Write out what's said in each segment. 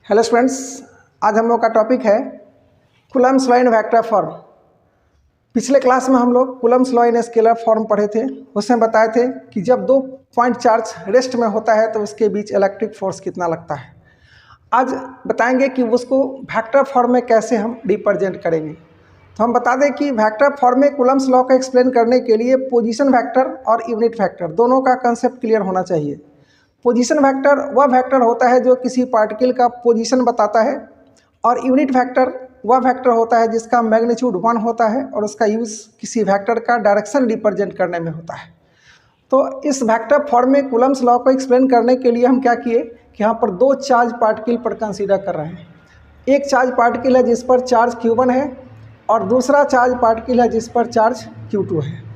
Hello students, आज हम लोग का टॉपिक है Coulomb's law in vector form. पिछले क्लास में हम लोग कूलम्ब्स लॉ इन स्केलर फॉर्म पढ़े थे। उसमें बताए थे कि जब दो पॉइंट चार्ज रेस्ट में होता है तो उसके बीच इलेक्ट्रिक फोर्स कितना लगता है। आज बताएंगे कि उसको वेक्टर फॉर्म में कैसे हम रिप्रेजेंट करेंगे। तो हम बता दें कि वेक्टर फॉर्म में कूलम्ब्स लॉ का एक्सप्लेन करने के लिए पोजीशन वेक्टर और यूनिट वेक्टर दोनों का कंसेप्ट क्लियर होना चाहिए। पोजीशन वेक्टर वह वेक्टर होता है जो किसी पार्टिकल का पोजीशन बताता है, और यूनिट वेक्टर वह वेक्टर होता है जिसका मैग्नीट्यूड 1 होता है और उसका यूज़ किसी वेक्टर का डायरेक्शन रिप्रेजेंट करने में होता है। तो इस वेक्टर फॉर्म में कूलम्ब्स लॉ को एक्सप्लेन करने के लिए हम क्या किए कि यहाँ पर दो चार्ज पार्टिकल पर कंसीडर कर रहे हैं। एक चार्ज पार्टिकल है जिस पर चार्ज Q1 है और दूसरा चार्ज पार्टिकल है जिस पर चार्ज Q2 है।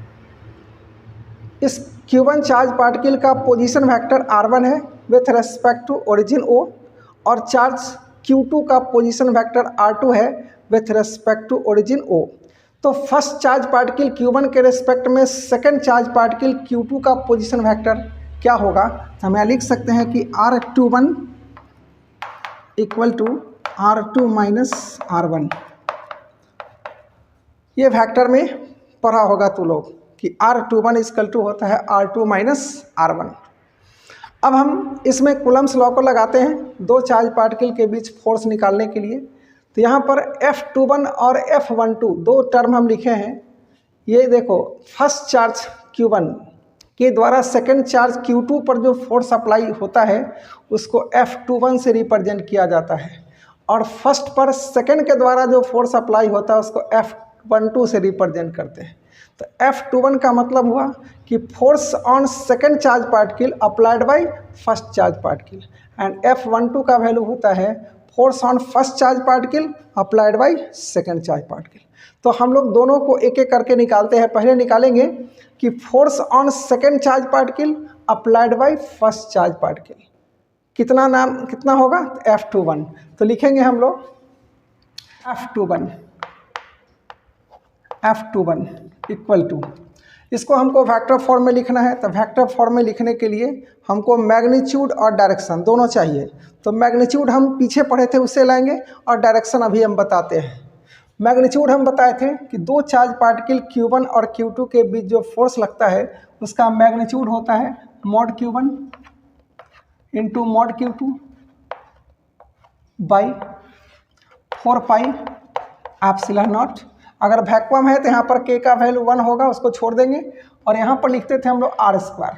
इस Q1 चार्ज पार्टिकल का पोजीशन वेक्टर R1 है with respect to origin O, और चार्ज Q2 का पोजीशन वेक्टर R2 है with respect to origin O। तो फर्स्ट चार्ज पार्टिकल Q1 के रेस्पेक्ट में सेकंड चार्ज पार्टिकल Q2 का पोजीशन वेक्टर क्या होगा। तो हम यहाँ लिख सकते हैं कि R21 equal to R2 minus R1। ये वेक्टर में पढ़ा होगा तो लोग कि R21 इक्वल टू होता है R2 माइनस R1। अब हम इसमें कूलम्ब्स लॉ को लगाते हैं दो चार्ज पार्टिकल के बीच फोर्स निकालने के लिए। तो यहाँ पर F21 और F12 दो टर्म हम लिखे हैं। ये देखो, फर्स्ट चार्ज Q1 के द्वारा सेकंड चार्ज Q2 पर जो फोर्स अप्लाई होता है उसको F21 से रिप्रेजेंट किया जाता है, और फर्स्ट पर सेकंड के द्वारा जो फोर्स अप्लाई होता है उसको F12 से रिप्रेजेंट करते हैं। तो F21 का मतलब हुआ कि force on second charge particle applied bye first charge particle, and F12 का वैल्यू होता है force on first charge particle applied by second charge particle. तो हम लोग दोनों को एक एक करके निकालते हैं। पहले निकालेंगे कि force on second charge particle applied bye first charge particle कितना होगा, F21। तो लिखेंगे हम लोग F21 इक्वल टू, इसको हमको वेक्टर फॉर्म में लिखना है। तो वेक्टर फॉर्म में लिखने के लिए हमको मैग्नीट्यूड और डायरेक्शन दोनों चाहिए। तो मैग्नीट्यूड हम पीछे पढ़े थे उससे लाएंगे, और डायरेक्शन अभी हम बताते हैं। मैग्नीट्यूड हम बताए थे कि दो चार्ज पार्टिकल Q1 और Q2 के बीच जो फोर्स लगता है उसका मैग्नीट्यूड होता है mod Q1 into mod Q2 by 4 pi epsilon not. अगर वैक्यूम है तो यहाँ पर K का वैल्यू 1 होगा, उसको छोड़ देंगे, और यहाँ पर लिखते थे हम लोग R²।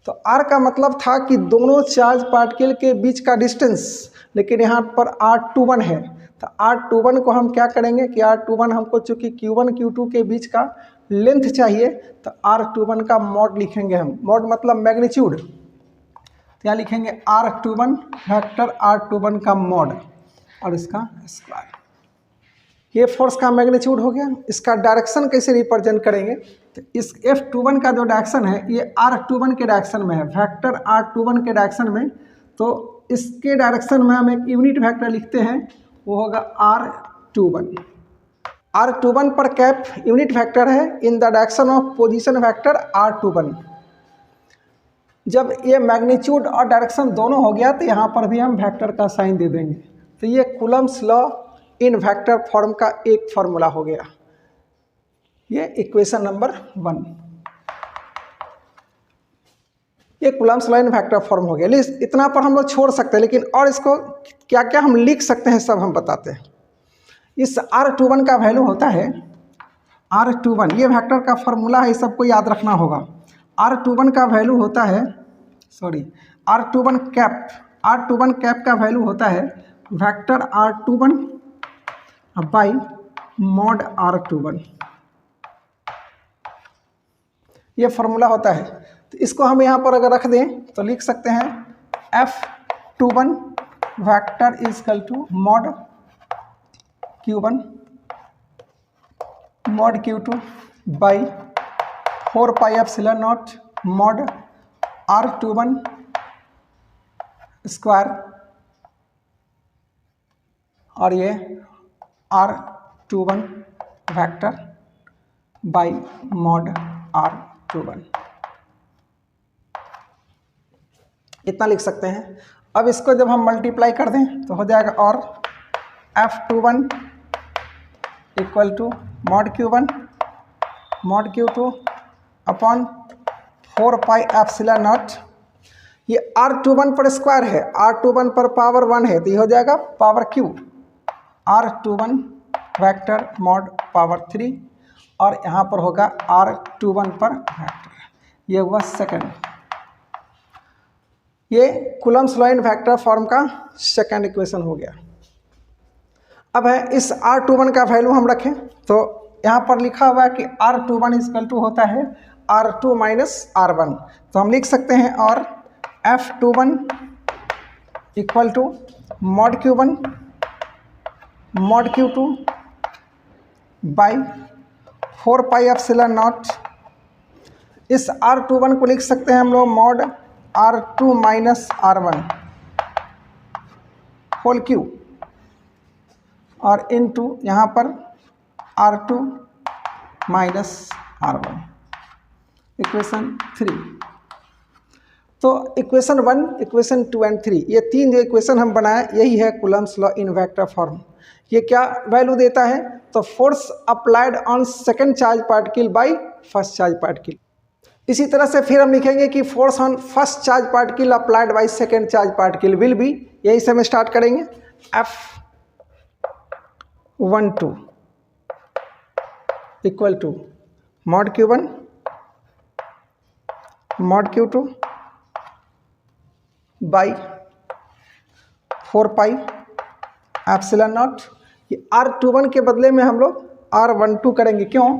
तो R का मतलब था कि दोनों चार्ज पार्टिकल के बीच का डिस्टेंस, लेकिन यहाँ पर R21 है। तो R21 को हम क्या करेंगे कि R21 हमको चूँकि Q1 Q2 के बीच का लेंथ चाहिए, तो R21 का मॉड लिखेंगे हम। मॉड मतलब मैग्नीट्यूड, तो यहाँ लिखेंगे R21 वेक्टर R21 का मॉड और इसका स्क्वायर। ये फोर्स का मैग्नीट्यूड हो गया। इसका डायरेक्शन कैसे रिप्रेजेंट करेंगे, तो इस F21 का जो डायरेक्शन है ये R21 के डायरेक्शन में है, वेक्टर R21 के डायरेक्शन में। तो इसके डायरेक्शन में हम एक यूनिट वेक्टर लिखते हैं, वो होगा R21। R21 पर कैप यूनिट वेक्टर है in the direction of position vector R21। जब ये मैग्नीट्यूड और डायरेक्शन दोनों हो गया तो यहाँ पर भी हम वेक्टर का साइन दे देंगे। तो ये Coulomb's law in vector form का एक फॉर्मूला हो गया। ये इक्वेशन नंबर 1, ये Coulomb's law in vector form हो गया। इतना पर हम लोग छोड़ सकते हैं, लेकिन और इसको क्या क्या हम लिख सकते हैं सब हम बताते हैं। इस R21 का वैल्यू होता है R21, ये वेक्टर का फॉर्मूला है, ये सबको याद रखना होगा। R21 का वैल्यू होता है R21 कैप का वैल्यू होता है vector R21 by mod R21। ये फॉर्मूला होता है। तो इसको हम यहाँ पर अगर रख दें तो लिख सकते हैं F21 vector is equal to mod Q1 mod Q2 by 4 pi epsilon naught mod R21 square, और ये R21 vector by mod R21। इतना लिख सकते हैं। अब इसको जब हम मल्टीप्लाई कर दें तो हो जाएगा और F21 equal to mod Q2 upon 4 pi epsilon naught. ये R21 पर स्क्वायर है, R21 पर पावर 1 है, तो ये हो जाएगा power Q, R21 vector mod power 3 और यहाँ पर होगा R21 पर वेक्टर। ये हुआ सेकंड, ये Coulomb's law in vector form का सेकंड इक्वेशन हो गया। अब है इस R21 का वैल्यू हम रखें तो यहाँ पर लिखा हुआ है कि R21 इक्वल टू होता है R2 माइनस R1, तो हम लिख सकते हैं और F21 equal to mod Q2 by 4 pi epsilon naught. इस R21 को लिख सकते हैं हम लोग mod R2 minus R1 whole cube और इनटू यहाँ पर R2 माइनस R1 इक्वेशन 3। तो इक्वेशन 1, इक्वेशन 2 एंड 3 ये तीन जो इक्वेशन हम बनाए यही है Coulomb's law in vector form. ये क्या वैल्यू देता है? तो force applied on second charge particle by first charge particle. इसी तरह से फिर हम लिखेंगे कि force on first charge particle applied by second charge particle will be, यही से हम स्टार्ट करेंगे, F12 equal to mod Q2 by 4 pi epsilon naught. ये R21 के बदले में हम लोग R12 करेंगे, क्यों?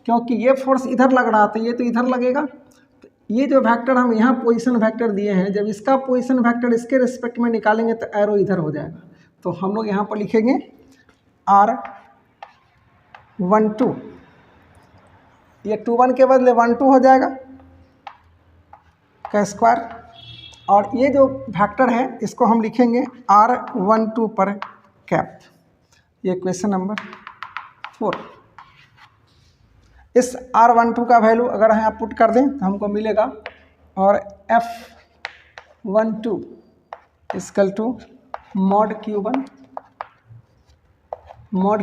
क्योंकि ये फोर्स इधर लग रहा था, ये तो इधर लगेगा, तो ये जो वेक्टर हम यहाँ पोजीशन वेक्टर दिए हैं, जब इसका पोजीशन वेक्टर इसके रिस्पेक्ट में निकालेंगे तो एरो इधर हो जाएगा, तो हम लोग यहाँ पर लिखेंगे R12, ये 21 के बदले 12 हो जाएगा का स्क्वायर, और ये जो वेक्टर है इसको हम लिखेंगे R12 पर कैप। ये क्वेश्चन नंबर 4। इस R12 का वैल्यू अगर यहाँ पुट कर दें तो हमको मिलेगा और F12 equal to mod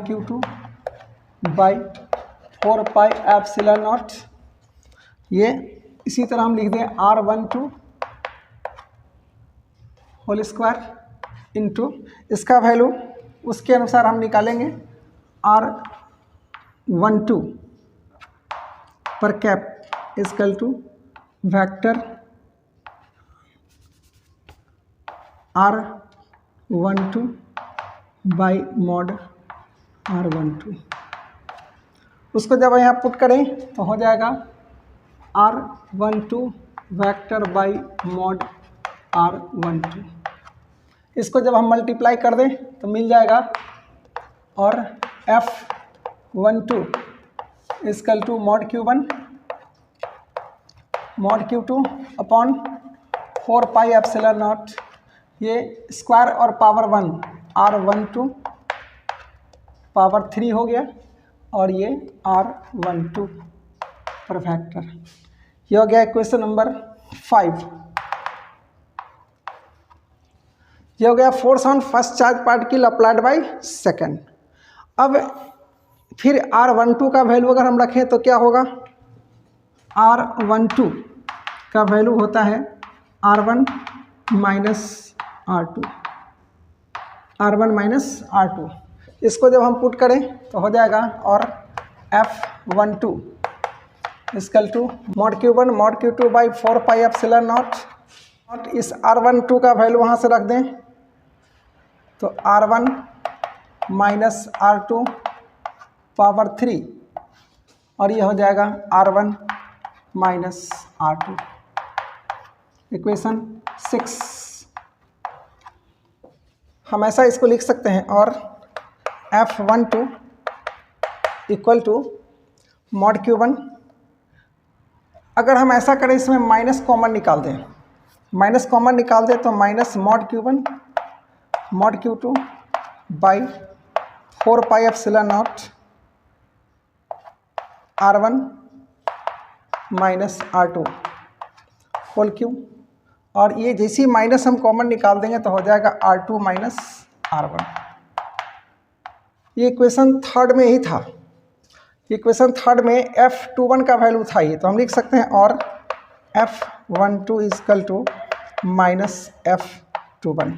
Q2 by 4 pi epsilon naught. ये इसी तरह हम लिख दें R12 होल स्क्वायर इनटू इसका वैल्यू उसके अनुसार हम निकालेंगे R12 पर cap equal to vector R12 by mod R12। उसको जब यहाँ पुट करें तो हो जाएगा R12 vector by mod R12। इसको जब हम मल्टीप्लाई कर दें तो मिल जाएगा और F12 equal to mod Q2 upon 4 pi epsilon naught. ये स्क्वायर और पावर 1 R12 पावर 3 हो गया और ये R12 पर फैक्टर। ये हो गया क्वेश्चन नंबर 5। ये हो गया force on first charge particle applied by second. अब फिर R12 का वैल्यू अगर हम रखें तो क्या होगा? R12 का वैल्यू होता है R1 माइनस R2। इसको जब हम पुट करें तो हो जाएगा और F12 equal to mod Q2 by 4 pi epsilon naught. इस R12 का वैल्यू वहाँ से रख दें तो R1 माइनस R2 पावर 3 और ये हो जाएगा R1 माइनस R2 इक्वेशन 6। हम ऐसा इसको लिख सकते हैं और F12 equal to mod Q1। अगर हम ऐसा करें इसमें माइनस कॉमन निकाल दें तो minus mod Q2 by 4 pi epsilon naught R1 minus R2 whole cube और ये जैसे ही माइनस हम कॉमन निकाल देंगे तो हो जाएगा R2 माइनस R1। ये इक्वेशन थर्ड में ही था, इक्वेशन थर्ड में F21 का वैल्यू था ये, तो हम लिख सकते हैं और F12 is equal to minus F21।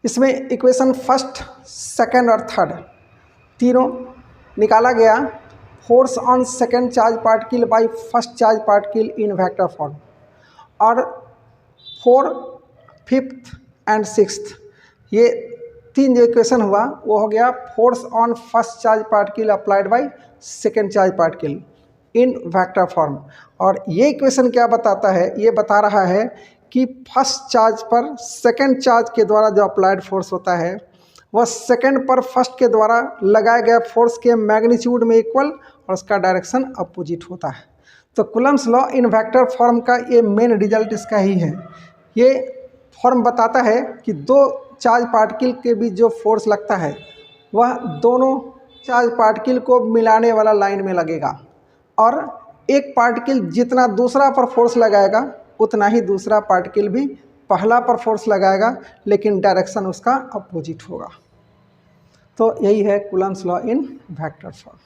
इसमें इक्वेशन फर्स्ट, सेकंड और थर्ड तीनों निकाला गया force on second charge particle by first charge particle in vector form, और 4, 5th एंड 6th ये तीन जो इक्वेशन हुआ वो हो गया force on first charge particle applied by second charge particle in vector form. और ये इक्वेशन क्या बताता है, ये बता रहा है कि फर्स्ट चार्ज पर सेकंड चार्ज के द्वारा जो अप्लाइड फोर्स होता है वह सेकंड पर फर्स्ट के द्वारा लगाए गए फोर्स के मैग्नीट्यूड में इक्वल और उसका डायरेक्शन अपोजिट होता है। तो Coulomb's law in vector form का ये मेन रिजल्ट इसका ही है। ये फॉर्म बताता है कि दो चार्ज पार्टिकल के बीच जो फोर्स लगता है वह दोनों चार्ज पार्टिकल को मिलाने वाला लाइन में लगेगा, और एक पार्टिकल जितना दूसरा पर फोर्स लगाएगा उतना ही दूसरा पार्टिकल भी पहला पर फोर्स लगाएगा, लेकिन डायरेक्शन उसका अपोजिट होगा। तो यही है Coulomb's law in vector form.